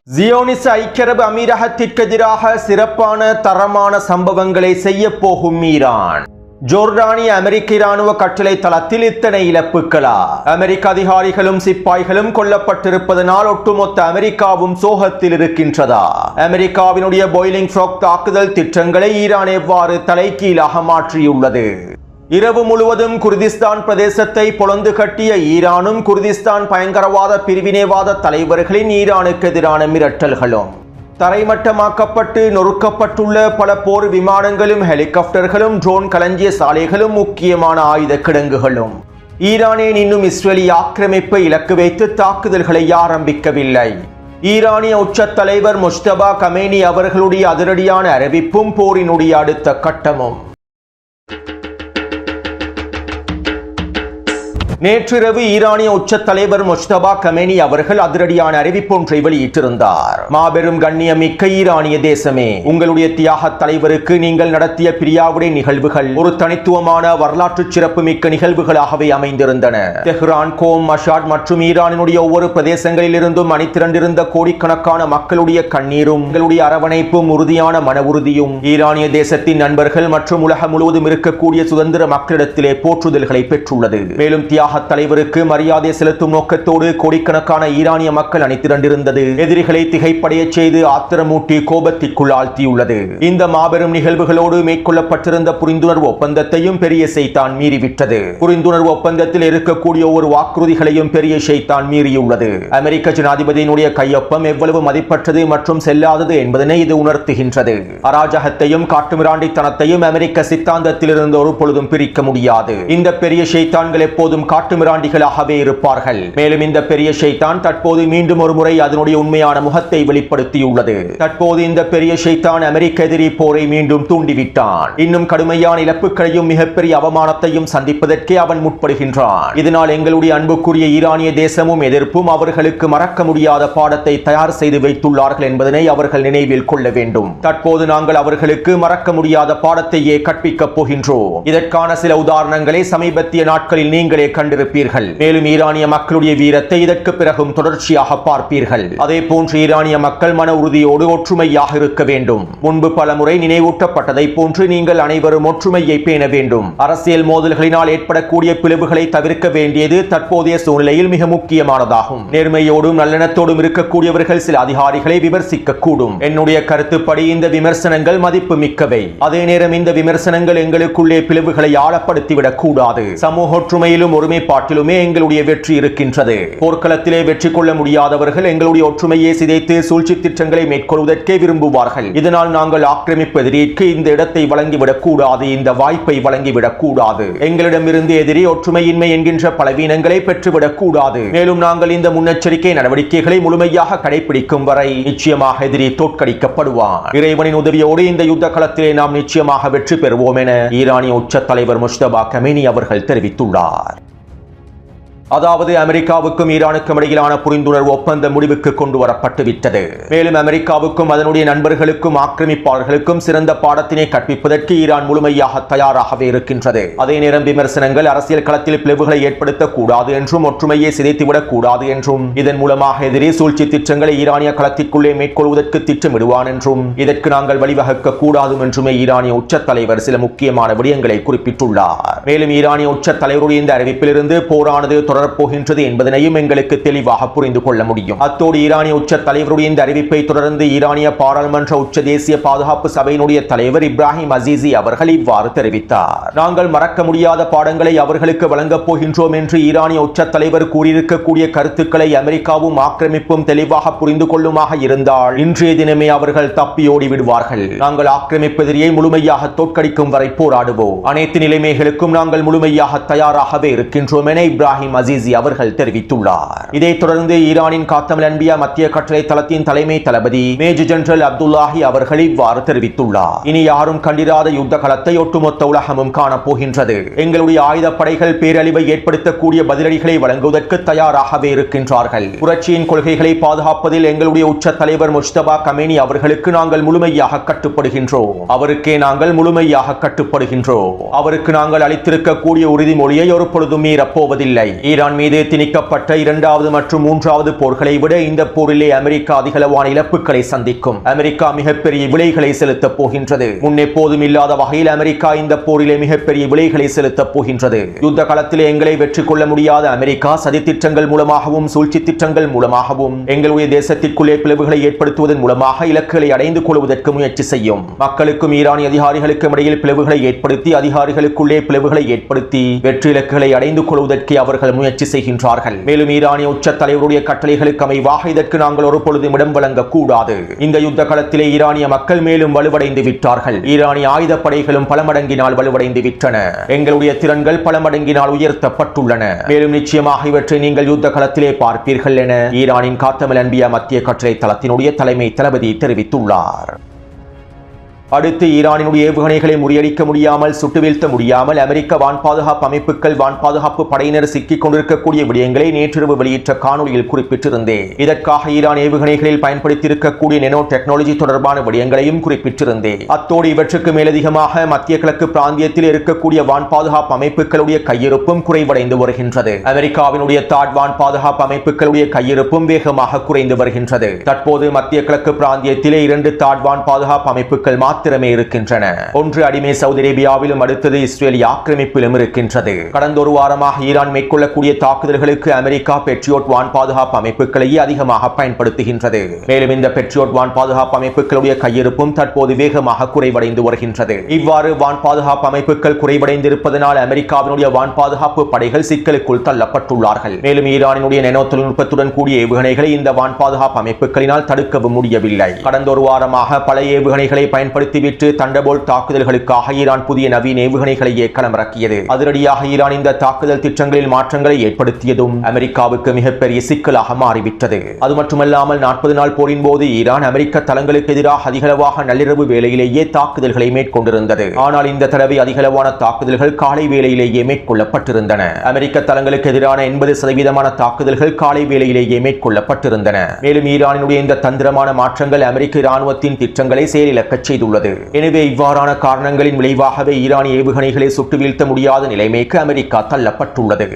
ஜியோனிச ஐக்கிய அரபு அமீரகத்திற்கு எதிராக சிறப்பான தரமான சம்பவங்களை செய்ய போகும் ஈரான். ஜோர்டானிய அமெரிக்க இராணுவ கட்டளை தளத்தில் இத்தனை இழப்புகளா? அமெரிக்க அதிகாரிகளும் சிப்பாய்களும் கொல்லப்பட்டிருப்பதனால் ஒட்டுமொத்த அமெரிக்காவும் சோகத்தில் இருக்கின்றதா? அமெரிக்காவினுடைய பாய்லிங் ஃப்ராக் தாக்குதல் திட்டங்களை ஈரான் எவ்வாறு தலைகீழாக மாற்றியுள்ளது? இரவு முழுவதும் குர்திஸ்தான் பிரதேசத்தை பொளந்து கட்டிய ஈரானும் குர்திஸ்தான் பயங்கரவாத பிரிவினைவாத தலைவர்களின் ஈரானுக்கு எதிரான மிரட்டல்களும், தரைமட்டமாக்கப்பட்டு நொறுக்கப்பட்டுள்ள பல போர் விமானங்களும் ஹெலிகாப்டர்களும் ட்ரோன் களஞ்சிய சாலைகளும் முக்கியமான ஆயுத கிடங்குகளும், ஈரானின் இன்னும் இஸ்ரேலி ஆக்கிரமிப்பை இலக்கு வைத்து தாக்குதல்களை ஆரம்பிக்கவில்லை. ஈரானிய உச்ச தலைவர் முஜ்தபா கமேனி அவர்களுடைய அதிரடியான அறிவிப்பும் போரினுடைய அடுத்த கட்டமும். நேற்றிரவு ஈரானிய உச்ச தலைவர் முஜ்தபா கமேனி அவர்கள் அதிரடியான அறிவிப்பொன்றை வெளியிட்டிருந்தார். மாபெரும் கண்ணியமிக்க ஈரானிய தேசமே, உங்களுடைய தியாக தலைவருக்கு நீங்கள் நடத்திய பிரியாவுடை நிகழ்வுகள் ஒரு தனித்துவமான வரலாற்று சிறப்புமிக்க நிகழ்வுகளாகவே அமைந்திருந்தன. தெஹ்ரான், கோம், மஷாட் மற்றும் ஈரானினுடைய ஒவ்வொரு பிரதேசங்களில் இருந்தும் அணிதிரண்டிருந்த கோடிக்கணக்கான மக்களுடைய கண்ணீரும் உங்களுடைய அரவணைப்பும் உறுதியான மன உறுதியும் ஈரானிய தேசத்தின் நண்பர்கள் மற்றும் உலகம் முழுவதும் இருக்கக்கூடிய சுதந்திர மக்களிடத்திலே போற்றுதல்களை பெற்றுள்ளது. மேலும் தியாக தலைவருக்கு மரியாதை செலுத்தும் நோக்கத்தோடு கோடிக்கணக்கான ஈரானிய மக்கள் அணிதிரண்டிருந்தது எதிரிகளை திகைப்படைய செய்து ஆத்திரமூட்டி கோபத்திற்குள் ஆழ்த்தியுள்ளது. இந்த மாபெரும் நிகழ்வுகளோடு மேற்கொள்ளப்பட்டிருந்த புரிந்துணர்வு ஒப்பந்தத்தையும் பெரிய ஷைத்தான் மீறிவிட்டது. புரிந்துணர்வு ஒப்பந்தத்தில் இருக்கக்கூடிய ஒரு வாக்குறுதிகளையும் பெரிய ஷைத்தான் மீறியுள்ளது. அமெரிக்க ஜனாதிபதியினுடைய கையொப்பம் எவ்வளவு மதிப்பற்றது மற்றும் செல்லாதது என்பதனை இது உணர்த்துகின்றது. அராஜகத்தையும் காட்டுமிராண்டித்தனத்தையும் அமெரிக்க சித்தாந்தத்திலிருந்து ஒரு பொழுதும் பிரிக்க முடியாது. இந்த பெரிய ஷைத்தான்கள் எப்போதும் காட்டுமிராண்டிகளாகவே இருப்பார்கள். மேலும் இந்த பெரிய ஷைத்தான் தற்போது மீண்டும் ஒரு முறை அதனுடைய உண்மையான முகத்தை வெளிப்படுத்தியுள்ளது. தற்போது இந்த பெரிய ஷைத்தான் அமெரிக்க எதிரி போரை மீண்டும் தூண்டிவிட்டான். இன்னும் கடுமையான இழப்புகளையும் மிகப்பெரிய அவமானத்தையும் சந்திப்பதற்கே அவன் முற்படுகின்றான். இதனால் எங்களுடைய அன்புக்குரிய ஈரானிய தேசமும் எதிர்ப்பும் அவர்களுக்கு மறக்க முடியாத பாடத்தை தயார் செய்து வைத்துள்ளார்கள் என்பதனை அவர்கள் நினைவில் கொள்ள வேண்டும். தற்போது நாங்கள் அவர்களுக்கு மறக்க முடியாத பாடத்தையே கற்பிக்கப் போகின்றோம். இதற்கான சில உதாரணங்களை சமீபத்திய நாட்களில் நீங்களே கண்டிருப்பீர்கள். மேலும் ஈரானிய மக்களுடைய வீரத்தை இதற்கு பிறகும் தொடர்ச்சியாக பார்ப்பீர்கள். அதே போன்று ஈரானிய மக்கள் மன உறுதியோடு ஒற்றுமையாக இருக்க வேண்டும். முன்பு பல முறை நினைவூட்டப்பட்டதை போன்று நீங்கள் அனைவரும் ஒற்றுமையை பேண வேண்டும். அரசியல் மோதல்களினால் ஏற்படக்கூடிய பிளவுகளை தவிர்க்க வேண்டியது தற்போதைய சூழ்நிலையில் மிக முக்கியமானதாகும். நேர்மையோடும் நல்லெண்ணத்தோடும் இருக்கக்கூடியவர்கள் சில அதிகாரிகளை விமர்சிக்க கூடும். என்னுடைய கருத்துப்படி இந்த விமர்சனங்கள் மதிப்பு மிக்கவை. அதே நேரம் இந்த விமர்சனங்கள் எங்களுக்குள்ளே பிளவுகளை ஆழப்படுத்திவிடக் கூடாது. சமூக ஒற்றுமையிலும் ஒருமைப்பாட்டிலுமே எங்களுடைய வெற்றி இருக்கின்றது. போர்க்களத்திலே வெற்றி கொள்ள முடியாதவர்கள் எங்களுடைய ஒற்றுமையை சிதைத்து சூழ்ச்சி திட்டங்களை மேற்கொள்வதற்கே விரும்புவார்கள். இதனால் நாங்கள் ஆக்கிரமிப்பு எதிரிக்கு இந்த இடத்தை வழங்கிவிடக் கூடாது, இந்த வாய்ப்பை வழங்கிவிடக் கூடாது. எங்களிடமிருந்து எதிரி ஒற்றுமையின்மை என்கின்ற பலவீனங்களை பெற்றுவிடக் கூடாது. மேலும் நாங்கள் இந்த முன்னெச்சரிக்கை நடவடிக்கைகளை முழுமையாக கடைபிடிக்கும் வரை நிச்சயமாக எதிரி தோற்கடிக்கப்படுவான். இறைவனின் உதவியோடு இந்த யுத்த களத்திலே நாம் நிச்சயமாக வெற்றி பெறுவோம் என ஈரானிய உச்ச தலைவர் முஜ்தபா கமேனி அவர்கள் தெரிவித்துள்ளார். அதாவது அமெரிக்காவுக்கும் ஈரானுக்கும் இடையிலான புரிந்துணர்வு ஒப்பந்தம் முடிவுக்கு கொண்டு வரப்பட்டு விட்டது. மேலும் அமெரிக்காவுக்கும் அதனுடைய நண்பர்களுக்கும் ஆக்கிரமிப்பாளர்களுக்கும் சிறந்த பாடத்தினை கற்பிப்பதற்கு ஈரான் முழுமையாக தயாராகவே இருக்கின்றது. அதே நேரம் விமர்சனங்கள் அரசியல் களத்தில் பிளவுகளை ஏற்படுத்தக்கூடாது என்றும் ஒற்றுமையை சிதைத்துவிடக் கூடாது என்றும் இதன் மூலமாக எதிரே சூழ்ச்சி திட்டங்களை ஈரானிய களத்திற்குள்ளே மேற்கொள்வதற்கு திட்டமிடுவான் என்றும் இதற்கு நாங்கள் வழிவகுக்க கூடாது என்றுமே ஈரானிய உச்ச தலைவர் சில முக்கியமான விடயங்களை குறிப்பிட்டுள்ளார். மேலும் ஈரானிய உச்ச தலைவருடைய இந்த அறிவிப்பிலிருந்து போரானது தொடரப்போகின்றது என்பதனையும் எங்களுக்கு தெளிவாக புரிந்து கொள்ள முடியும். அத்தோடு ஈரானிய உச்ச தலைவருடைய இந்த அறிவிப்பை தொடர்ந்து ஈரானிய பாராளுமன்ற உச்ச தேசிய பாதுகாப்பு சபையினுடைய தலைவர் இப்ராஹிம் அசீசி அவர்கள் இவ்வாறு தெரிவித்தார். நாங்கள் மறக்க முடியாத பாடங்களை அவர்களுக்கு வழங்கப் போகின்றோம் என்று ஈரானிய உச்ச தலைவர் கூறியிருக்கக்கூடிய கருத்துக்களை அமெரிக்காவும் ஆக்கிரமிப்பும் தெளிவாக புரிந்து கொள்ளுமாக இருந்தால் இன்றைய தினமே அவர்கள் தப்பியோடி விடுவார்கள். நாங்கள் ஆக்கிரமிப்பு எதிரியை முழுமையாக தோற்கடிக்கும் வரை போராடுவோம். அனைத்து நிலைமைகளுக்கும் நாங்கள் முழுமையாக தயாராகவே இருக்கின்றோம் என இப்ராஹிம் அசீசி அவர்கள் தெரிவித்துள்ளார். இதைத் தொடர்ந்து ஈரானின் காத்தமல் அன்பியா மத்திய கட்டளை தளத்தின் தலைமை தளபதி மேஜர் ஜெனரல் அப்துல்லாஹி அவர்கள் இவ்வாறு தெரிவித்துள்ளார். இனி யாரும் கண்டிராத யுத்த களத்தை ஒட்டுமொத்த உலகமும் காணப்போகின்றது. எங்களுடைய ஆயுதப்படைகள் பேரழிவை ஏற்படுத்தக்கூடிய பதிலடிகளை வழங்குவதற்கு தயாராகவே இருக்கின்றார்கள். புரட்சியின் கொள்கைகளை பாதுகாப்பதில் எங்களுடைய உச்ச தலைவர் முஜ்தபா கமேனி அவர்களுக்கு நாங்கள் முழுமையாக கட்டுப்படுகின்றோம். அவருக்கே நாங்கள் முழுமையாக கட்டுப்படுகின்றோம். அவருக்கு நாங்கள் அளித்திருக்கக்கூடிய உறுதிமொழியை ஒரு பொழுதும் மீறப்போவதில்லை. ஈரான் மீது திணிக்கப்பட்ட இரண்டாவது மற்றும் மூன்றாவது போர்களை விட இந்த போரிலே அமெரிக்கா அதிகளவான இழப்புகளை சந்திக்கும். அமெரிக்கா மிகப்பெரிய விலைகளை செலுத்தப் போகின்றது. முன்னெப்போதும் இல்லாத வகையில் அமெரிக்கா இந்த போரிலே மிகப்பெரிய விலைகளை செலுத்தப் போகின்றது. யுத்த களத்திலே எங்களை வெற்றி கொள்ள முடியாத அமெரிக்கா சதி திட்டங்கள் மூலமாகவும் சூழ்ச்சி திட்டங்கள் மூலமாகவும் எங்களுடைய தேசத்திற்குள்ளே பிளவுகளை ஏற்படுத்துவதன் மூலமாக இலக்குகளை அடைந்து கொள்வதற்கு முயற்சி செய்யும். மக்களுக்கும் ஈரானிய அதிகாரிகளுக்கும் இடையில் பிளவுகளை ஏற்படுத்தி அதிகாரிகளுக்குள்ளே பிளவுகளை ஏற்படுத்தி வெற்றி இலக்குகளை அடைந்து கொள்வதற்கு அவர்கள் முயற்சி செய்கின்றார்கள். மேலும் ஈரானிய உச்ச தலைவருடைய கட்டளைகளுக்கு அமைவாக இதற்கு நாங்கள் ஒரு பொழுதும் இடம் வழங்கக்கூடாது. இந்த யுத்த களத்திலே ஈரானிய மக்கள் மேலும் வலுவடைந்து விட்டார்கள். ஈரானிய ஆயுதப்படைகளும் பல மடங்கினால் வலுவடைந்து விட்டன. எங்களுடைய திறன்கள் பல மடங்கினால் உயர்த்தப்பட்டுள்ளன. மேலும் நிச்சயமாக இவற்றை நீங்கள் யுத்த களத்திலே பார்ப்பீர்கள் என ஈரானின் காத்தமல் அன்பியா மத்திய கட்டளை தளத்தினுடைய தலைமை தளபதி தெரிவித்துள்ளார். அடுத்து ஈரானினுடைய ஏவுகணைகளை முறியடிக்க முடியாமல் சுட்டு வீழ்த்த முடியாமல் அமெரிக்க வான் பாதுகாப்பு அமைப்புகள் வான் பாதுகாப்பு படையினர் சிக்கிக் கொண்டிருக்கக்கூடிய விடயங்களை நேற்றிரவு வெளியிட்ட காணொலியில் குறிப்பிட்டிருந்தேன். இதற்காக ஈரான் ஏவுகணைகளில் பயன்படுத்தியிருக்கக்கூடிய நெனோ டெக்னாலஜி தொடர்பான விடயங்களையும் குறிப்பிட்டிருந்தேன். அத்தோடு இவற்றுக்கு மேலதிகமாக மத்திய கிழக்கு பிராந்தியத்தில் இருக்கக்கூடிய வான் பாதுகாப்பு அமைப்புகளுடைய கையிருப்பும் குறைவடைந்து வருகின்றது. அமெரிக்காவினுடைய தாட் வான் பாதுகாப்பு அமைப்புகளுடைய கையிருப்பும் வேகமாக குறைந்து வருகின்றது. தற்போது மத்திய கிழக்கு பிராந்தியத்திலே 2 தாட் வான் பாதுகாப்பு அமைப்புகள் மாத்திரமே இருக்கின்றன. ஒன்று அடிமை சவுதி அரேபியாவிலும் அடுத்தது இஸ்ரேலிய ஆக்கிரமிப்பிலும் இருக்கின்றது. கடந்த ஒரு வாரமாக ஈரான் மேற்கொள்ளக்கூடிய தாக்குதல்களுக்கு அமெரிக்கா பெட்ரியோட் வான் பாதுகாப்பு அமைப்புகளையே அதிகமாக பயன்படுத்துகின்றது. மேலும் இந்த பெட்ரியோட் வான் பாதுகாப்பு அமைப்புகளுடைய கையிருப்பும் தற்போது வேகமாக குறைவடைந்து வருகின்றது. இவ்வாறு வான் பாதுகாப்பு அமைப்புகள் குறைவடைந்திருப்பதனால் அமெரிக்காவினுடைய வான் பாதுகாப்பு படைகள் சிக்கலுக்குள் தள்ளப்பட்டுள்ளார்கள். மேலும் ஈரானினுடைய நெனோ தொழில்நுட்பத்துடன் கூடிய ஏவுகணைகளை இந்த வான் பாதுகாப்பு அமைப்புகளினால் தடுக்கவும் முடியவில்லை. கடந்த ஒரு வாரமாக பல ஏவுகணைகளை பயன்படுத்திவிட்டு தண்டர்போல்ட் தாக்குதல்களுக்காக ஈரான் புதிய நவீன ஏவுகணைகளையே களமிறக்கியது. அதிரடியாக ஈரான் இந்த தாக்குதல் திட்டங்களில் மாற்றங்களை ஏற்படுத்தியதும் அமெரிக்காவுக்கு மிகப்பெரிய சிக்கலாக மாறிவிட்டது. அது மட்டுமல்லாமல் 40 நாள் போரின் போது ஈரான் அமெரிக்க தளங்களுக்கு எதிராக அதிகளவாக நள்ளிரவு வேளையிலேயே தாக்குதல்களை மேற்கொண்டிருந்தது. ஆனால் இந்த தடவை அதிகளவான தாக்குதல்கள் காலை வேளையிலேயே மேற்கொள்ளப்பட்டிருந்தன. அமெரிக்க தளங்களுக்கு எதிரான 80% தாக்குதல்கள் காலை வேளையிலேயே மேற்கொள்ளப்பட்டிருந்தன. மேலும் ஈரானினுடைய இந்த தந்திரமான மாற்றங்கள் அமெரிக்க இராணுவத்தின் திட்டங்களை செயலிழக்க செய்துள்ளது. எனவே இவ்வாறான காரணங்களின் விளைவாகவே ஈரானிய ஏவுகணைகளை சுட்டு வீழ்த்த முடியாத நிலைமைக்கு அமெரிக்கா தள்ளப்பட்டுள்ளது.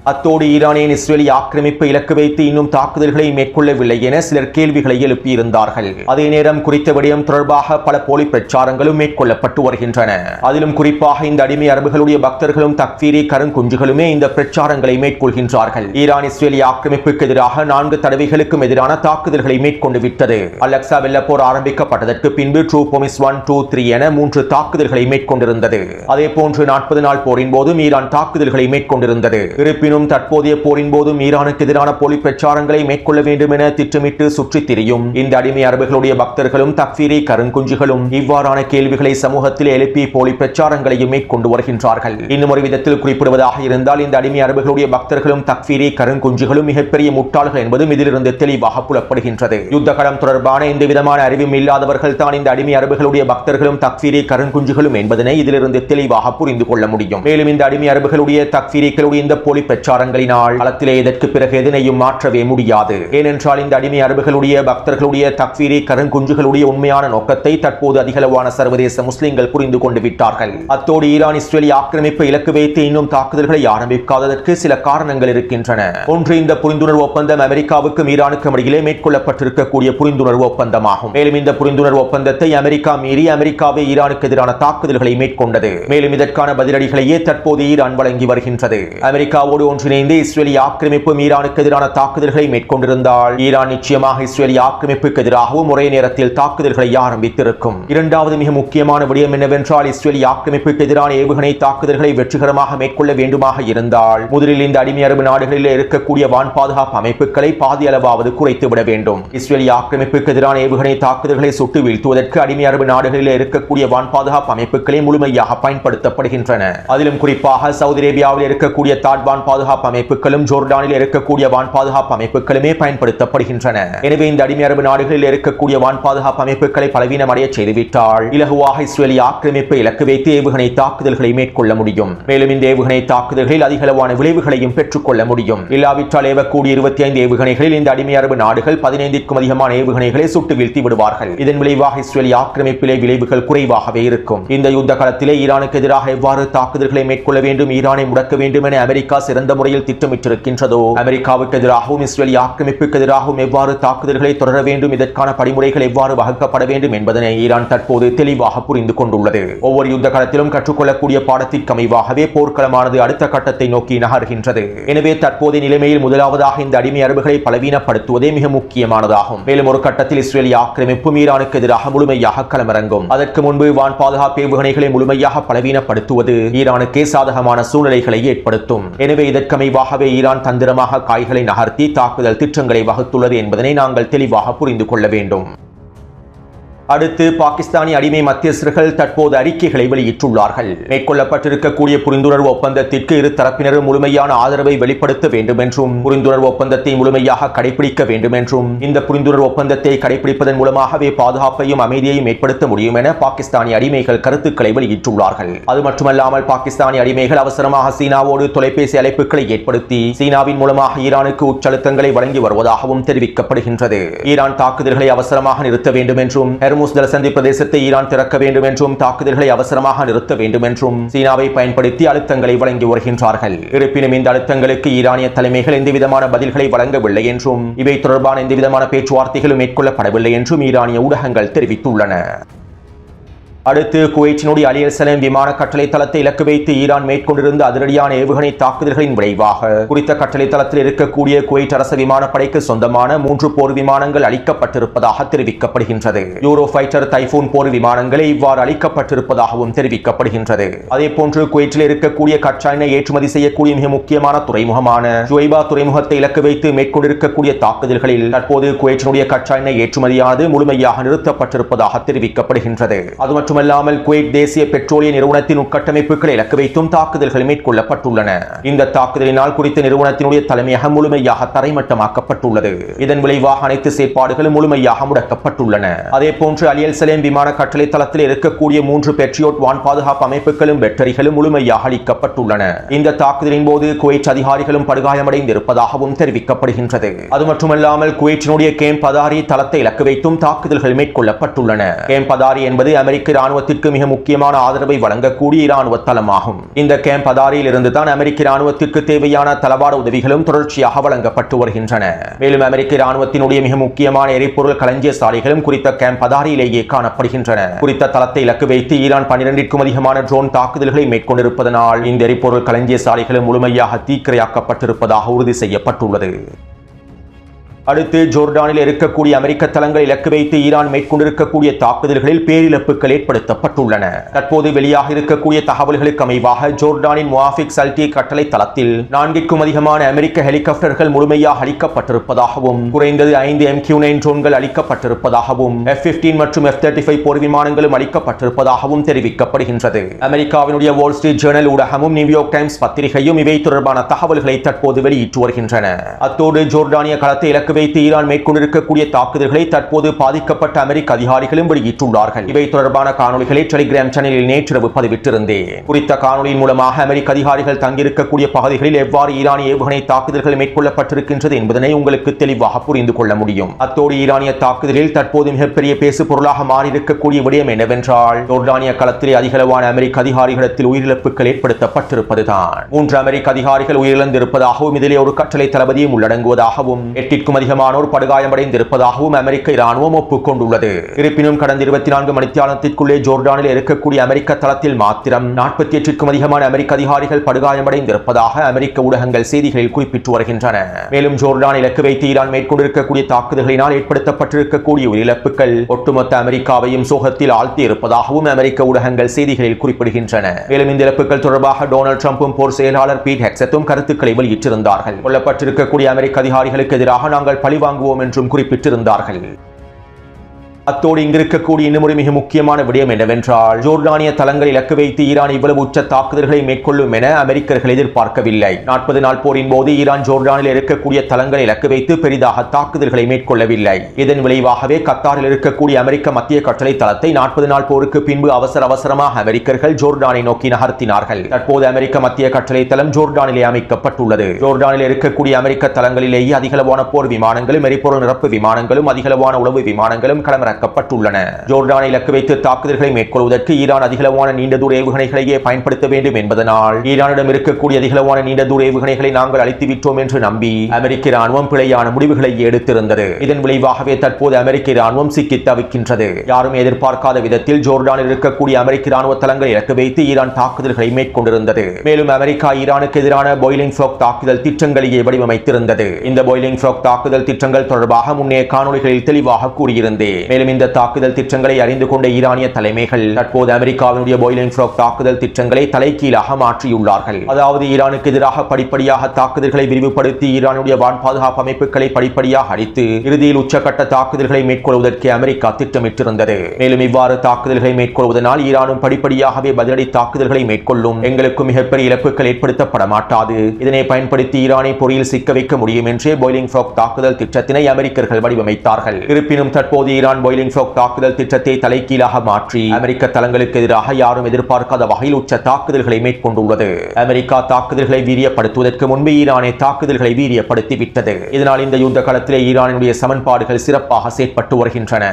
அத்தோடு ஈரானின் இஸ்ரேலிய ஆக்கிரமிப்பை இலக்கு வைத்து இன்னும் தாக்குதல்களை மேற்கொள்ளவில்லை என சிலர் கேள்விகளை எழுப்பியிருந்தார்கள். அதே நேரம் குறித்த விடயம் தொடர்பாக பல போலி பிரச்சாரங்களும் மேற்கொள்ளப்பட்டு வருகின்றன. அதிலும் குறிப்பாக இந்த அடிமை அரபுகளுடைய பக்தர்களும் தக்ஃபீரி கருங்குஞ்சுகளுமே இந்த பிரச்சாரங்களை மேற்கொள்கின்றார்கள். ஈரான் இஸ்ரேலிய ஆக்கிரமிப்புக்கு எதிராக 4 தடவைகளுக்கும் எதிரான தாக்குதல்களை மேற்கொண்டு விட்டது. அல்-அக்ஸா வெள்ளப்போர் ஆரம்பிக்கப்பட்டதற்கு பின்பு ட்ரூ பொமிஸ் 1, 2, 3 என 3 தாக்குதல்களை மேற்கொண்டிருந்தது. அதே போன்று 40 நாள் போரின் போதும் ஈரான் தாக்குதல்களை மேற்கொண்டிருந்தது. இருப்பினும் தற்போதைய போரின் போதும் ஈரானுக்கு எதிரான போலி பிரச்சாரங்களை மேற்கொள்ள வேண்டும் என திட்டமிட்டு சுற்றித் திரியும் இந்த அடிமை அரபுகளுடைய பக்தர்களும் தக்ஃபீரி கருங்குஞ்சுகளும் இவ்வாறான கேள்விகளை சமூகத்தில் எழுப்பி போலி பிரச்சாரங்களையும் மேற்கொண்டு வருகின்றார்கள். இன்னும் ஒரு விதத்தில் குறிப்பிடுவதாக இருந்தால் இந்த அடிமை அரபுகளுடைய பக்தர்களும் தக்ஃபீரி கருங்குஞ்சுகளும் மிகப்பெரிய முட்டாள்கள் என்பதும் இதிலிருந்து தெளிவாக புலப்படுகின்றது. யுத்த களம் தொடர்பான எந்த விதமான அறிவும் இல்லாதவர்கள் தான் இந்த அடிமை அரபுகளுடைய பக்தர்களும் தக்ஃபீரி கருங்குஞ்சுகளும் என்பதனை இதிலிருந்து தெளிவாக புரிந்து கொள்ள முடியும். மேலும் இந்த அடிமை அரபுகளுடைய தக்ஃபீரிகளுடைய இந்த போலி பிரச்சாரங்களினால் களத்திலே இதற்கு பிறகு எதனையும் மாற்றவே முடியாது. ஏனென்றால் இந்த அடிமை அரபுகளுடைய பக்தர்களுடைய தக்ஃபீரி கருங்குஞ்சுகளுடைய உண்மையான நோக்கத்தை தற்போது அதிகளவான சர்வதேச முஸ்லிம்கள் புரிந்து கொண்டு விட்டார்கள். அத்தோடு ஈரான் இஸ்ரேலிய ஆக்கிரமிப்பை இலக்கு வைத்து இன்னும் தாக்குதல்களை ஆரம்பிக்காததற்கு சில காரணங்கள் இருக்கின்றன. ஒன்று, இந்த புரிந்துணர்வு ஒப்பந்தம் அமெரிக்காவுக்கும் ஈரானுக்கும் இடையிலே மேற்கொள்ளப்பட்டிருக்கக்கூடிய புரிந்துணர்வு ஒப்பந்தமாகும். மேலும் இந்த புரிந்துணர்வு ஒப்பந்தத்தை அமெரிக்கா மீறி அமெரிக்காவே ஈரானுக்கு எதிரான தாக்குதல்களை மேற்கொண்டது. மேலும் இதற்கான பதிலடிகளையே தற்போது ஈரான் வழங்கி வருகின்றது. அமெரிக்காவோடு ஒன்றிணைந்து இஸ்ரேலிய ஆக்கிரமிப்பு ஈரானுக்கு எதிரான தாக்குதல்களை மேற்கொண்டிருந்தால் ஈரான் நிச்சயமாக இஸ்ரேலிய ஆக்கிரமிப்புக்கு எதிராகவும் ஒரே நேரத்தில் தாக்குதல்களை ஆரம்பித்திருக்கும். இரண்டாவது மிக முக்கியமான விடயம் என்னவென்றால் இஸ்ரேலிய ஆக்கிரமிப்புக்கு எதிரான ஏவுகணை தாக்குதல்களை வெற்றிகரமாக மேற்கொள்ள வேண்டுமாக இருந்தால் முதலில் இந்த அடிமை அரபு நாடுகளில் இருக்கக்கூடிய வான் பாதுகாப்பு அமைப்புகளை பாதி அளவாவது குறைத்து விட வேண்டும். இஸ்ரேலிய ஆக்கிரமிப்புக்கு எதிரான ஏவுகணை தாக்குதல்களை சுட்டு வீழ்த்துவதற்கு அடிமை அரபு நாடுகளில் இருக்கக்கூடிய வான் பாதுகாப்பு அமைப்புகளை முழுமையாக பயன்படுத்தப்படுகின்றன. அதிலும் குறிப்பாக சவுதி அரேபியாவில் இருக்கக்கூடிய தாட் வான் பாதுகாப்பு அமைப்புகளும் ஜோர்டானில் இருக்கக்கூடிய வான் பாதுகாப்பு அமைப்புகளுமே பயன்படுத்தப்படுகின்றன. எனவே இந்த அடிமை அரபு நாடுகளில் இருக்கக்கூடிய வான் பாதுகாப்பு அமைப்புகளை பலவீனம் அடைய செய்துவிட்டால் இலகுவாக இஸ்ரேலிய ஆக்கிரமிப்பை இலக்கு வைத்து ஏவுகணை தாக்குதல்களை மேற்கொள்ள முடியும். மேலும் இந்த ஏவுகணை தாக்குதல்களில் அதிகளவான விளைவுகளையும் பெற்றுக்கொள்ள முடியும். இல்லாவிட்டால் ஏவக்கூடிய 25 ஏவுகணைகளில் இந்த அடிமை அரபு நாடுகள் 15க்கும் அதிகமான ஏவுகணைகளை சுட்டு வீழ்த்தி விடுவார்கள். இதன் விளைவாக இஸ்ரேலிய ஆக்கிரமிப்பிலே விளைவுகள் குறைவாகவே இருக்கும். இந்த யுத்த காலத்திலே ஈரானுக்கு எதிராக எவ்வாறு தாக்குதல்களை மேற்கொள்ள வேண்டும், ஈரானை முடக்க வேண்டும் என அமெரிக்கா சிறந்த முறையில் திட்டமிட்டிருக்கின்றதோ, அமெரிக்காவுக்கு எதிராகவும் இஸ்ரேலிய ஆக்கிரமிப்புக்கு எதிராகவும் எவ்வாறு தாக்குதல்களை தொடர வேண்டும், இதற்கான படிமுறைகள் எவ்வாறு வகுக்கப்பட வேண்டும் என்பதனை ஈரான் தற்போது தெளிவாக புரிந்து கொண்டுள்ளது. ஒவ்வொரு யுத்த களத்திலும் கற்றுக்கொள்ளக்கூடிய பாடத்திற்கு அமைவாகவே போர்க்களமானது அடுத்த கட்டத்தை நோக்கி நகர்கின்றது. எனவே தற்போதைய நிலைமையில் முதலாவதாக இந்த அடிமை அரபுகளை பலவீனப்படுத்துவதே மிக முக்கியமானதாகும். மேலும் ஒரு கட்டத்தில் இஸ்ரேலிய ஆக்கிரமிப்பும் ஈரானுக்கு எதிராக முழுமையாக களமிறங்கும். அதற்கு முன்பு வான் பாதுகாப்பு ஏவுகணைகளை முழுமையாக பலவீனப்படுத்துவது ஈரானுக்கே சாதகமான சூழ்நிலைகளை ஏற்படுத்தும். எனவே இதற்கமைவாகவே ஈரான் தந்திரமாக காய்களை நகர்த்தி தாக்குதல் திட்டங்களை வகுத்துள்ளது என்பதனை நாங்கள் தெளிவாக புரிந்து கொள்ள வேண்டும். அடுத்து பாகிஸ்தானிய அடிமை மத்தியஸ்தர்கள் தற்போது அறிக்கைகளை வெளியிட்டுள்ளார்கள். மேற்கொள்ளப்பட்டிருக்கக்கூடிய புரிந்துணர்வு ஒப்பந்தத்திற்கு இரு தரப்பினரும் முழுமையான ஆதரவை வெளிப்படுத்த வேண்டும் என்றும், புரிந்துணர்வு ஒப்பந்தத்தை முழுமையாக கடைபிடிக்க வேண்டும் என்றும், இந்த புரிந்துணர்வு ஒப்பந்தத்தை கடைபிடிப்பதன் மூலமாகவே பாதுகாப்பையும் அமைதியையும் ஏற்படுத்த முடியும் என பாகிஸ்தானிய அடிமைகள் கருத்துக்களை வெளியிட்டுள்ளார்கள். அது மட்டுமல்லாமல் பாகிஸ்தானிய அடிமைகள் அவசரமாக சீனாவோடு தொலைபேசி அழைப்புகளை ஏற்படுத்தி சீனாவின் மூலமாக ஈரானுக்கு உச்சழுத்தங்களை வழங்கி வருவதாகவும் தெரிவிக்கப்படுகின்றது. ஈரான் தாக்குதல்களை அவசரமாக நிறுத்த வேண்டும் என்றும், சந்தி பிரதேசத்தை ஈரான் திறக்க வேண்டும் என்றும், தாக்குதல்களை அவசரமாக நிறுத்த வேண்டும் என்றும் சீனாவை பயன்படுத்தி அழுத்தங்களை வழங்கி வருகின்றார்கள். இருப்பினும் இந்த அழுத்தங்களுக்கு ஈரானிய தலைமைகள் எந்தவிதமான பதில்களை வழங்கவில்லை என்றும், இவை தொடர்பான எந்தவிதமான பேச்சுவார்த்தைகளும் மேற்கொள்ளப்படவில்லை என்றும் ஈரானிய ஊடகங்கள் தெரிவித்துள்ளன. அடுத்து குவைத்தினுடைய அல் சலேம் விமான கட்டளை தளத்தை இலக்கு வைத்து ஈரான் மேற்கொண்டிருந்த அதிரடியான ஏவுகணை தாக்குதல்களின் விளைவாக குறித்த கட்டளை தளத்தில் இருக்கக்கூடிய குவைத் அரசு விமானப்படைக்கு சொந்தமான 3 போர் விமானங்கள் அளிக்கப்பட்டிருப்பதாக தெரிவிக்கப்படுகின்றது. யூரோ ஃபைட்டர் டைபூன் போர் விமானங்களை இவ்வாறு அளிக்கப்பட்டிருப்பதாகவும் தெரிவிக்கப்படுகின்றது. அதே போன்று குவைத்தில் இருக்கக்கூடிய கச்சா எண்ணெய் ஏற்றுமதி செய்யக்கூடிய மிக முக்கியமான துறைமுகமான ஜுவைபா துறைமுகத்தை இலக்கு வைத்து மேற்கொண்டிருக்கக்கூடிய தாக்குதல்களில் தற்போது குவைத்தினுடைய கச்சா எண்ணெய் ஏற்றுமதியானது முழுமையாக நிறுத்தப்பட்டிருப்பதாக தெரிவிக்கப்படுகின்றது. அது மட்டுமல்லாமல் குவைத் தேசிய பெட்ரோலிய நிறுவனத்தின் உட்கட்டமைப்புகளை இலக்கு வைத்தும் தாக்குதல்கள் மேற்கொள்ளப்பட்டுள்ளன. இந்த தாக்குதலினால் குறித்த நிறுவனத்தினுடைய தலைமையகம் முழுமையாக தரைமட்டமாக்கப்பட்டுள்ளது. இதன் விளைவாக அனைத்து செயற்பாடுகளும் முழுமையாக முடக்கப்பட்டுள்ளன. அதே போன்று அல் சலேம் விமான கட்டளை தளத்தில் இருக்கக்கூடிய 3 பெட்ரியோட் வான் பாதுகாப்பு அமைப்புகளும் பேட்டரிகளும் முழுமையாக அளிக்கப்பட்டுள்ளன. இந்த தாக்குதலின் போது குவைத் அதிகாரிகளும் படுகாயமடைந்திருப்பதாகவும் தெரிவிக்கப்படுகின்றது. அது மட்டுமல்லாமல் குவைத்தினுடைய கேம்ப் பதாரி தளத்தை இலக்கு வைத்தும் தாக்குதல்கள் மேற்கொள்ளப்பட்டுள்ளன. கேம்ப் பதாரி என்பது அமெரிக்க ராணுவத்திற்கு மிக முக்கியமான ஆதரவை வழங்கக்கூடிய இராணுவ தளமாகும். இந்த கேம்ப் பதாரியில் இருந்துதான் அமெரிக்க ராணுவத்திற்கு தேவையான தளவாட உதவிகளும் தொடர்ச்சியாக வழங்கப்பட்டு வருகின்றன. மேலும் அமெரிக்க ராணுவத்தினுடைய மிக முக்கியமான எரிபொருள் களஞ்சிய சாலைகளும் குறித்த கேம்ப் பதாரியிலேயே காணப்படுகின்றன. குறித்த தளத்தை இலக்கு வைத்து ஈரான் 12க்கும் அதிகமான ட்ரோன் தாக்குதல்களை மேற்கொண்டிருப்பதனால் இந்த எரிபொருள் களஞ்சிய சாலைகளும் முழுமையாக தீக்கிரையாக்கப்பட்டிருப்பதாக உறுதி செய்யப்பட்டுள்ளது. அடுத்து ஜோர்டானில் இருக்கக்கூடிய அமெரிக்க தளங்களை இலக்கு வைத்து ஈரான் மேற்கொண்டிருக்கக்கூடிய தாக்குதல்களில் பேரிழப்புகள் ஏற்படுத்தப்பட்டுள்ளன. தற்போது வெளியாக இருக்கக்கூடிய தகவல்களுக்கு அமைவாக ஜோர்டானின் முவாஃபிக் சல்டி கட்டளை தளத்தில் 4க்கும் அதிகமான அமெரிக்க ஹெலிகாப்டர்கள் முழுமையாக அளிக்கப்பட்டிருப்பதாகவும், குறைந்தது 5 MQ-9 ட்ரோன்கள் அளிக்கப்பட்டிருப்பதாகவும், F-15 மற்றும் F-35 போர் விமானங்களும் அளிக்கப்பட்டிருப்பதாகவும் தெரிவிக்கப்படுகின்றது. அமெரிக்காவினுடைய வால் ஸ்ட்ரீட் ஜேர்னல் ஊடகமும் நியூயார்க் டைம்ஸ் பத்திரிகையும் இவை தொடர்பான தகவல்களை தற்போது வெளியிட்டு வருகின்றன. அத்தோடு ஜோர்டானிய களத்தை இலக்கு வைத்து ஈரான் மேற்கொண்டிருக்கக்கூடிய தாக்குதல்களை தற்போது பாதிக்கப்பட்ட அமெரிக்க அதிகாரிகளும் வெளியிட்டுள்ளார்கள். இவை தொடர்பான காணொலிகளை டெலிகிராம் சேனலில் நேற்றிரவு பதிவிட்டிருந்தேன். குறித்த காணொலியின் மூலமாக அமெரிக்க அதிகாரிகள் தங்கியிருக்கக்கூடிய பகுதிகளில் எவ்வாறு ஈரானிய ஏவுகணை தாக்குதல்கள் மேற்கொள்ளப்பட்டிருக்கின்றது என்பதனை உங்களுக்கு தெளிவாக புரிந்து கொள்ள முடியும். அத்தோடு ஈரானிய தாக்குதலில் தற்போது மிகப்பெரிய பேசு பொருளாக மாறியிருக்கக்கூடிய விடயம் என்னவென்றால், ஜோர்டானிய களத்திலே அதிகளவான அமெரிக்க அதிகாரிகளிடத்தில் உயிரிழப்புகள் ஏற்படுத்தப்பட்டிருப்பதுதான். 3 அமெரிக்க அதிகாரிகள் உயிரிழந்திருப்பதாகவும், இதிலே ஒரு கட்டளை தளபதியும் உள்ளடங்குவதாகவும், 8க்கும் அதிகமானோர் படுகாயமடைந்திருப்பதாகவும் அமெரிக்க இராணுவம் ஒப்புக்கொண்டுள்ளது. இருப்பினும் கடந்த 24 மணித்தியாலத்திற்குள்ளே ஜோர்டானில் இருக்கக்கூடிய அமெரிக்க தளத்தில் மாத்திரம் 48க்கும் அதிகமான அமெரிக்க அதிகாரிகள் படுகாயமடைந்திருப்பதாக அமெரிக்க ஊடகங்கள் செய்திகளில் குறிப்பிட்டு வருகின்றன. மேலும் ஜோர்டான் இலக்கு வைத்து ஈரான் மேற்கொண்டிருக்கக்கூடிய தாக்குதல்களினால் ஏற்படுத்தப்பட்டிருக்கக்கூடிய உயிரிழப்புகள் ஒட்டுமொத்த அமெரிக்காவையும் சோகத்தில் ஆழ்த்தி இருப்பதாகவும் அமெரிக்க ஊடகங்கள் செய்திகளில் குறிப்பிடுகின்றன. மேலும் இந்த இழப்புகள் தொடர்பாக டொனால்ட் ட்ரம்பும் போர் செயலாளர் பீட் ஹெக்ஸெட்டும் கருத்துக்களை வெளியிட்டிருந்தார்கள். கொல்லப்பட்டிருக்கக்கூடிய அமெரிக்க அதிகாரிகளுக்கு எதிராக நாங்கள் பழி வாங்குவோம் என்றும் குறிப்பிட்டிருந்தார்கள். அத்தோடு இங்கிருக்கக்கூடிய இன்னும் மிக முக்கியமான விடயம் என்னவென்றால், ஜோர்டானிய தளங்களை இலக்கு வைத்து ஈரான் இவ்வளவு உச்ச தாக்குதல்களை மேற்கொள்ளும் என அமெரிக்கர்கள் எதிர்பார்க்கவில்லை. 40 நாள் போரின் போது ஈரான் ஜோர்டானில் இருக்கக்கூடிய தளங்களை இலக்கு வைத்து பெரிதாக தாக்குதல்களை மேற்கொள்ளவில்லை. இதன் விளைவாகவே கத்தாரில் இருக்கக்கூடிய அமெரிக்க மத்திய கட்டளை தளத்தை 40 நாள் போருக்கு பின்பு அவசரமாக அமெரிக்கர்கள் ஜோர்டானை நோக்கி நகர்த்தினார்கள். தற்போது அமெரிக்க மத்திய கட்டளை தளம் ஜோர்டானிலே அமைக்கப்பட்டுள்ளது. ஜோர்டானில் இருக்கக்கூடிய அமெரிக்க தளங்களிலேயே அதிகளவான போர் விமானங்களும், எரிபொருள் நிரப்பு விமானங்களும், அதிகளவான உளவு விமானங்களும் களமிறங்க உள்ளடக்கப்பட்டுள்ளன. ஜோர்டானை இலக்கு வைத்து தாக்குதல்களை மேற்கொள்வதற்கு ஈரான் அதிகளவான நீண்ட தூர ஏவுகணைகளையே பயன்படுத்த வேண்டும் என்பதனால் ஈரானிடம் இருக்கக்கூடிய அதிகளவான நீண்ட தூர ஏவுகணைகளை நாங்கள் அழித்துவிட்டோம் என்று நம்பி அமெரிக்க ராணுவம் பிழையான முடிவுகளை எடுத்திருந்தது. இதன் விளைவாகவே தற்போது அமெரிக்க ராணுவம் சிக்கி தவிக்கின்றது. யாரும் எதிர்பார்க்காத விதத்தில் ஜோர்டானில் இருக்கக்கூடிய அமெரிக்க ராணுவ தளங்களை இலக்கு வைத்து ஈரான் தாக்குதல்களை மேற்கொண்டிருந்தது. மேலும் அமெரிக்கா ஈரானுக்கு எதிரான பாய்லிங் ஃப்ராக் தாக்குதல் திட்டங்களையே வடிவமைத்திருந்தது. இந்த பாய்லிங் ஃப்ராக் தாக்குதல் திட்டங்கள் தொடர்பாக முன்னே காணொளிகளில் தெளிவாக கூறியிருந்தேன். மேலும் இந்த தாக்குதல் திட்டங்களை அறிந்து கொண்ட ஈரானிய தலைமைகள் தற்போது அமெரிக்காவினுடைய பாய்லிங் ஃப்ராக் தாக்குதல் திட்டங்களை தலைகீழாக மாற்றியுள்ளார்கள். அதாவது ஈரானுக்கு எதிராக படிப்படியாக தாக்குதல்களை விரிவுபடுத்தி ஈரானுடைய வான் பாதுகாப்பு அமைப்புகளை படிப்படியாக அடித்து இறுதியில் உச்சகட்ட தாக்குதல்களை மேற்கொள்வதற்கு அமெரிக்கா திட்டமிட்டிருந்தது. மேலும் இவ்வாறு தாக்குதல்களை மேற்கொள்வதனால் ஈரானும் படிப்படியாகவே பதிலடி தாக்குதல்களை மேற்கொள்ளும். எங்களுக்கு மிகப்பெரிய இழப்புகள் ஏற்படுத்தப்பட மாட்டாது. இதனை பயன்படுத்தி ஈரானை பொறியில் சிக்க வைக்க முடியும் என்றே பாய்லிங் ஃப்ராக் தாக்குதல் திட்டத்தினை அமெரிக்கர்கள் வடிவமைத்தார்கள். இருப்பினும் தற்போது ஈரான் பாய்லிங் ஃப்ராக் தாக்குதல் திட்டத்தை தலைகீழாக மாற்றி அமெரிக்க தளங்களுக்கு எதிராக யாரும் எதிர்பார்க்காத வகையில் உச்ச தாக்குதல்களை மேற்கொண்டுள்ளது. அமெரிக்கா தாக்குதல்களை வீரியப்படுத்துவதற்கு முன்பு ஈரானை தாக்குதல்களை வீரியப்படுத்திவிட்டது. இதனால் இந்த யுத்த காலத்திலே ஈரானுடைய சமன்பாடுகள் சிறப்பாக செயற்பட்டு வருகின்றன.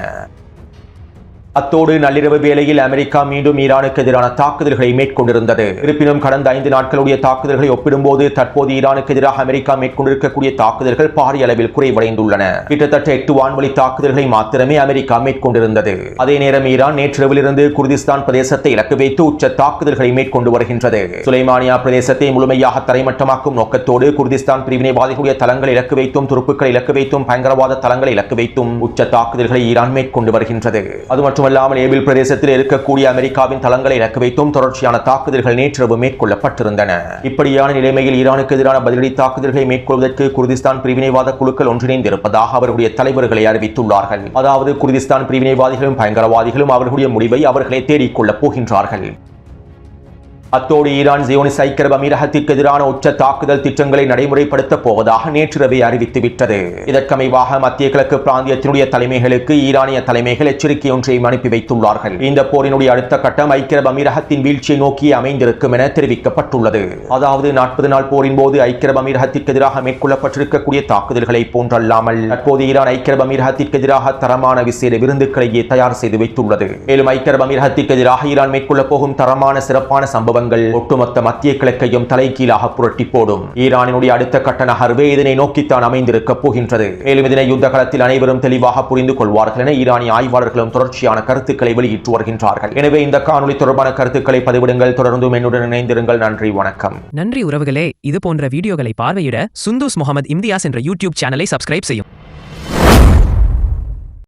அத்தோடு நள்ளிரவு வேளையில் அமெரிக்கா மீண்டும் ஈரானுக்கு எதிரான தாக்குதல்களை மேற்கொண்டிருந்தது. இருப்பினும் கடந்த 5 நாட்களுடைய தாக்குதல்களை ஒப்பிடும்போது தற்போது ஈரானுக்கு எதிராக அமெரிக்கா மேற்கொண்டிருக்கக்கூடிய தாக்குதல்கள் பாரிய அளவில் குறைவடைந்துள்ளன. கிட்டத்தட்ட 8 வான்வழி தாக்குதல்களை மாத்திரமே அமெரிக்கா மேற்கொண்டிருந்தது. அதே நேரம் ஈரான் நேற்றிரவிலிருந்து குர்திஸ்தான் பிரதேசத்தை இலக்கு வைத்து உச்ச தாக்குதல்களை மேற்கொண்டு வருகின்றது. சுலைமானியா பிரதேசத்தை முழுமையாக தரைமட்டமாக்கும் நோக்கத்தோடு குர்திஸ்தான் பிரிவினைவாதிகளுடைய தளங்களை இலக்கு வைத்தும் துருப்புக்களை இலக்கு வைத்தும் பயங்கரவாத தளங்களை இலக்கு வைத்தும் உச்ச தாக்குதல்களை ஈரான் மேற்கொண்டு வருகின்றது. அது மட்டுமல்லாமல் ஏபில் பிரதேசத்தில் இருக்கக்கூடிய அமெரிக்காவின் தளங்களை இலக்கு வைத்தும் தொடர்ச்சியான தாக்குதல்கள் நேற்றிரவு மேற்கொள்ளப்பட்டிருந்தன. இப்படியான நிலைமையில் ஈரானுக்கு எதிரான பதிலடி தாக்குதல்களை மேற்கொள்வதற்கு குர்திஸ்தான் பிரிவினைவாத குழுக்கள் ஒன்றிணைந்திருப்பதாக அவர்களுடைய தலைவர்களை அறிவித்துள்ளார்கள். அதாவது குர்திஸ்தான் பிரிவினைவாதிகளும் பயங்கரவாதிகளும் அவர்களுடைய முடிவை அவர்களை தேடிக்கொள்ளப் போகின்றார்கள். அத்தோடு ஈரான் ஜியோனிஸ் ஐக்கிய அரபு அமீரகத்திற்கு எதிரான உச்ச தாக்குதல் திட்டங்களை நடைமுறைப்படுத்தப் போவதாக நேற்றிரவே அறிவித்துவிட்டது. இதற்கமைவாக மத்திய கிழக்கு பிராந்தியத்தினுடைய தலைமைகளுக்கு ஈரானிய தலைமைகள் எச்சரிக்கை ஒன்றையும் அனுப்பி வைத்துள்ளார்கள். இந்த போரினுடைய அடுத்த கட்டம் ஐக்கிய அரபு அமீரகத்தின் வீழ்ச்சியை நோக்கி அமைந்திருக்கும் என தெரிவிக்கப்பட்டுள்ளது. அதாவது 40 நாள் போரின் போது ஐக்கிய அரபு அமீரகத்திற்கு எதிராக மேற்கொள்ளப்பட்டிருக்கக்கூடிய தாக்குதல்களை போன்றல்லாமல் தற்போது ஈரான் ஐக்கிய அரபு அமீரகத்திற்கு எதிராக தரமான விசேட விருந்துகளையே தயார் செய்து வைத்துள்ளது. மேலும் ஐக்கிய அரபு அமீரகத்திற்கு எதிராக ஈரான் மேற்கொள்ளப் போகும் தரமான சிறப்பான சம்பவங்கள் ஒட்டுமொத்த மத்திய கிழக்கையும் தலைகீழாக புரட்டி போடும். ஈரானினுடைய அடுத்த கட்ட நகர்வே இதனை நோக்கித்தான் அமைந்திருக்க போகின்றது. மேலும் இதனை யுத்த களத்தில் அனைவரும் தெளிவாக புரிந்து கொள்வார்கள் என ஈரானிய ஆய்வாளர்களும் தொடர்ச்சியான கருத்துக்களை வெளியிட்டு வருகின்றார்கள். எனவே இந்த காணொலி தொடர்பான கருத்துக்களை பதிவிடுங்கள். தொடர்ந்தும் என்னுடன் இணைந்திருங்கள். நன்றி, வணக்கம். நன்றி உறவுகளே. இது போன்ற வீடியோகளை பார்வையிட சுந்தூஸ் முகமது இம்தியாஸ் என்ற யூடியூப் சேனலை சப்ஸ்கிரைப் செய்யும்.